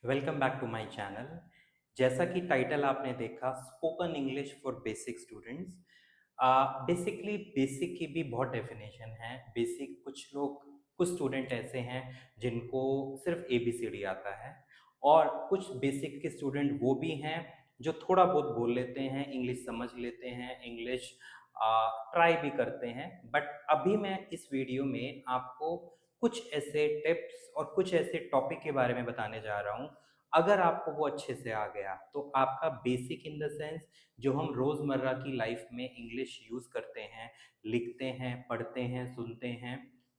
Welcome back to my channel. जैसा कि title आपने देखा, spoken English for basic students. Basically basic की भी बहुत डेफिनेशन है। बेसिक कुछ स्टूडेंट ऐसे हैं जिनको सिर्फ ABCD आता है, और कुछ बेसिक के स्टूडेंट वो भी हैं जो थोड़ा बहुत बोल लेते हैं, इंग्लिश समझ लेते हैं, इंग्लिश ट्राई भी करते हैं। बट अभी मैं इस वीडियो में आपको कुछ ऐसे टिप्स और कुछ ऐसे टॉपिक के बारे में बताने जा रहा हूँ। अगर आपको वो अच्छे से आ गया तो आपका बेसिक इन द सेंस जो हम रोज़मर्रा की लाइफ में इंग्लिश यूज़ करते हैं, लिखते हैं, पढ़ते हैं, सुनते हैं,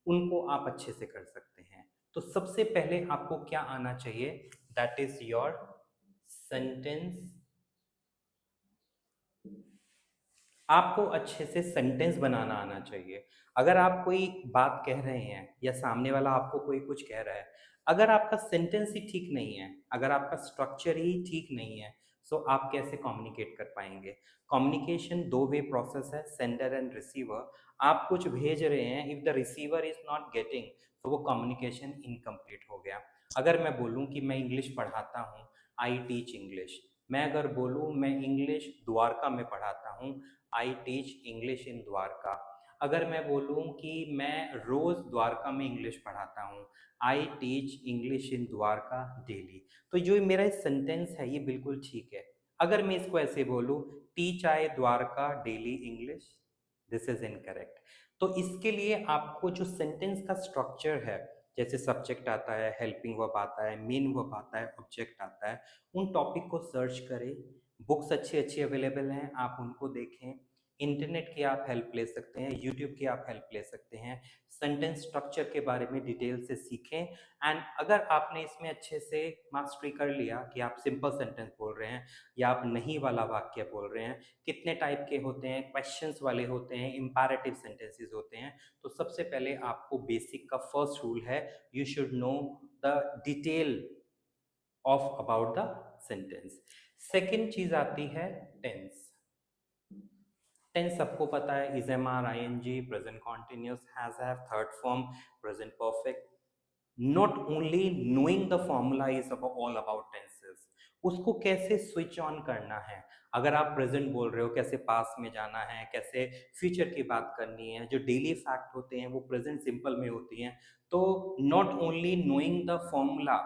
उनको आप अच्छे से कर सकते हैं। तो सबसे पहले आपको क्या आना चाहिए? That is your sentence. आपको अच्छे से सेंटेंस बनाना आना चाहिए। अगर आप कोई बात कह रहे हैं या सामने वाला आपको कोई कुछ कह रहा है, अगर आपका सेंटेंस ही ठीक नहीं है, अगर आपका स्ट्रक्चर ही ठीक नहीं है, सो आप कैसे कम्युनिकेट कर पाएंगे? कम्युनिकेशन दो वे प्रोसेस है, सेंडर एंड रिसीवर। आप कुछ भेज रहे हैं, if the receiver is not getting, तो वो कम्युनिकेशन इनकम्प्लीट हो गया। अगर मैं बोलूं कि मैं इंग्लिश पढ़ाता हूँ, आई टीच इंग्लिश। मैं अगर बोलूं मैं इंग्लिश द्वारका में पढ़ाता हूँ, I teach English in Dwarka. अगर मैं बोलूं कि मैं रोज द्वारका में इंग्लिश पढ़ाता हूं, I teach English in Dwarka daily, तो जो मेरा सेंटेंस है ये बिल्कुल ठीक है। अगर मैं इसको ऐसे बोलूं, teach I Dwarka daily English, this is incorrect. तो इसके लिए आपको जो सेंटेंस का स्ट्रक्चर है, जैसे सब्जेक्ट आता है, हेल्पिंग वर्ब आता है, मेन वर्ब आता है, ऑब्जेक्ट आता है, उन टॉपिक को सर्च करें। बुक्स अच्छी अच्छी अवेलेबल हैं, आप उनको देखें। इंटरनेट की आप हेल्प ले सकते हैं, यूट्यूब की आप हेल्प ले सकते हैं। सेंटेंस स्ट्रक्चर के बारे में डिटेल से सीखें। एंड अगर आपने इसमें अच्छे से मास्टरी कर लिया कि आप सिंपल सेंटेंस बोल रहे हैं या आप नहीं वाला वाक्य बोल रहे हैं, कितने टाइप के होते हैं, क्वेश्चंस वाले होते हैं, इंपैरेटिव सेंटेंसेस होते हैं, तो सबसे पहले आपको बेसिक का फर्स्ट रूल है, you should know the detail of about the sentence. Second चीज आती है टेंस। टेंस सबको पता है, is, am, are, I N G, present continuous, has, have, third form, present perfect. Not only knowing the formula is all about tenses, उसको कैसे switch on करना है। अगर आप प्रेजेंट बोल रहे हो, कैसे पास में जाना है, कैसे फ्यूचर की बात करनी है। जो डेली फैक्ट होते हैं वो प्रेजेंट सिंपल में होती हैं। तो not only knowing the formula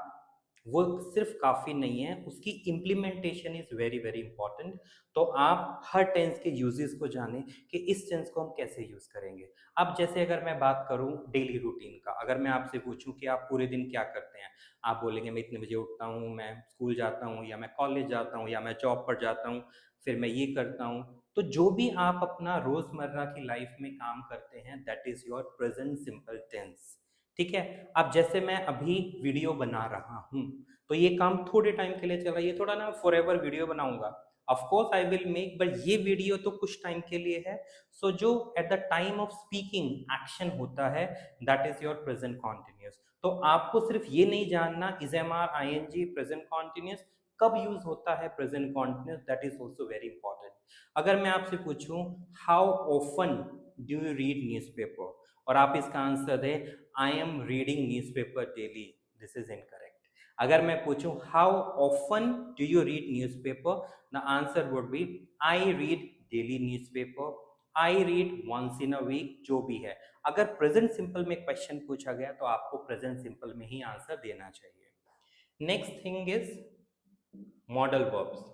वो सिर्फ काफ़ी नहीं है, उसकी implementation is very very important. तो आप हर टेंस के यूजेस को जानें कि इस टेंस को हम कैसे यूज़ करेंगे। अब जैसे अगर मैं बात करूं डेली रूटीन का, अगर मैं आपसे पूछूं कि आप पूरे दिन क्या करते हैं, आप बोलेंगे मैं इतने बजे उठता हूं, मैं स्कूल जाता हूं, या मैं कॉलेज जाता हूं, या मैं जॉब पर जाता हूं, फिर मैं ये करता हूं। तो जो भी आप अपना रोज़मर्रा की लाइफ में काम करते हैं, that is your present simple tense. ठीक है। अब जैसे मैं अभी वीडियो बना रहा हूँ, तो ये काम थोड़े टाइम के लिए चल रहा है, ये थोड़ा ना फॉर एवर वीडियो बनाऊंगा। Of course I will make, but ये वीडियो तो कुछ टाइम के लिए है। सो जो at the time of speaking action होता है, that is your present continuous. तो आपको सिर्फ ये नहीं जानना is, am, are, I N G, present continuous कब यूज होता है, present continuous, that is also very important. अगर मैं आपसे पूछूं how often do you read newspaper, और आप इसका आंसर दें I am reading newspaper daily, this is incorrect. अगर मैं पूछूं how often do you read newspaper, the answer would be I read daily newspaper, I read once in a week, जो भी है। अगर प्रेजेंट सिंपल में question पूछा गया तो आपको प्रेजेंट सिंपल में ही आंसर देना चाहिए। Next thing is modal verbs.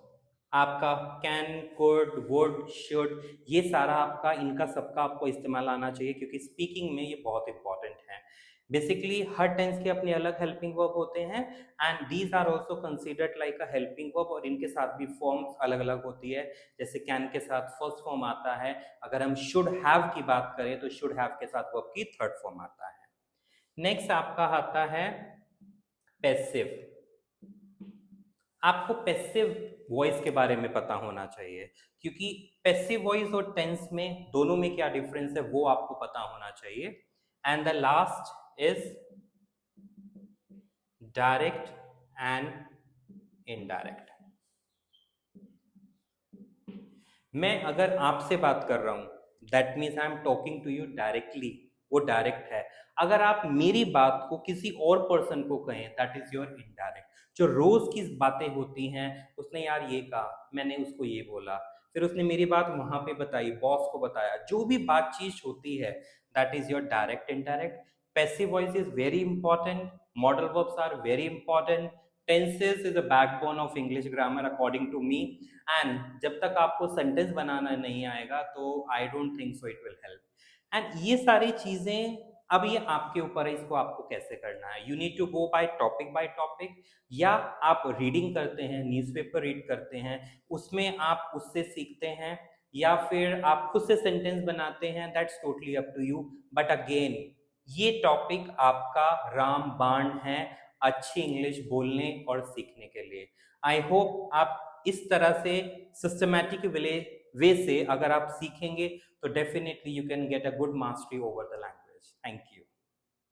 आपका कैन, कुड, वुड, शुड, ये सारा आपका, इनका सबका आपको इस्तेमाल आना चाहिए, क्योंकि स्पीकिंग में ये बहुत इंपॉर्टेंट है। बेसिकली हर टेंस के अपने अलग हेल्पिंग वर्ब होते हैं, and these are also considered like a helping verb, और इनके साथ भी फॉर्म्स अलग अलग होती है। जैसे कैन के साथ फर्स्ट फॉर्म आता है, अगर हम शुड हैव की बात करें तो शुड हैव के साथ वर्ब की थर्ड फॉर्म आता है। नेक्स्ट आपका आता है पैसिव। आपको पैसिव वॉइस के बारे में पता होना चाहिए, क्योंकि पैसिव वॉइस और टेंस में दोनों में क्या डिफरेंस है वो आपको पता होना चाहिए। And the last is direct and indirect. मैं अगर आपसे बात कर रहा हूं, that means I am talking to you directly, वो डायरेक्ट है। अगर आप मेरी बात को किसी और पर्सन को कहें, दैट इज योर इनडायरेक्ट। जो रोज की बातें होती हैं, उसने यार ये कहा, मैंने उसको ये बोला, फिर उसने मेरी बात वहां पे बताई, बॉस को बताया, जो भी बातचीत होती है, that is your direct indirect. Passive voice is very important. Modal verbs are very important. Tenses is a backbone of English grammar according to me. And जब तक आपको सेंटेंस बनाना नहीं आएगा तो I don't think so it will help. And ये सारी चीजें, अब ये आपके ऊपर है, इसको आपको कैसे करना है. You need to go by topic, या आप रीडिंग करते हैं, न्यूज़पेपर रीड करते हैं, उसमें आप उससे सीखते हैं, या फिर आप खुद से सेंटेंस बनाते हैं. That's totally up to you. But again, ये टॉपिक आपका रामबाण है अच्छी इंग्लिश बोलने और सीखने के लिए. आई होप आप इस तरह से सिस्टमैटिक वे से अगर आप सीखेंगे तो definitely you can get a good mastery over the language. Thank you.